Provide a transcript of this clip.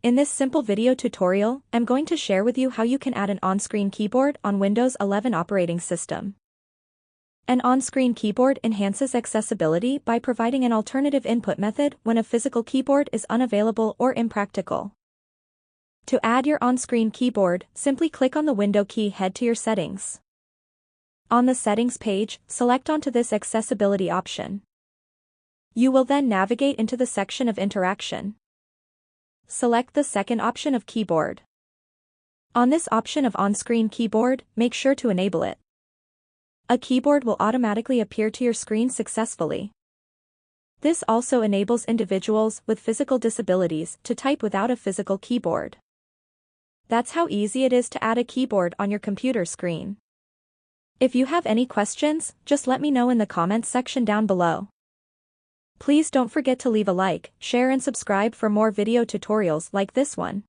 In this simple video tutorial, I'm going to share with you how you can add an on-screen keyboard on Windows 11 operating system. An on-screen keyboard enhances accessibility by providing an alternative input method when a physical keyboard is unavailable or impractical. To add your on-screen keyboard, simply click on the window key, head to your settings. On the settings page, select onto this accessibility option. You will then navigate into the section of interaction. Select the second option of keyboard. On this option of on-screen keyboard, make sure to enable it. A keyboard will automatically appear to your screen successfully. This also enables individuals with physical disabilities to type without a physical keyboard. That's how easy it is to add a keyboard on your computer screen. If you have any questions, just let me know in the comments section down below. Please don't forget to leave a like, share and subscribe for more video tutorials like this one.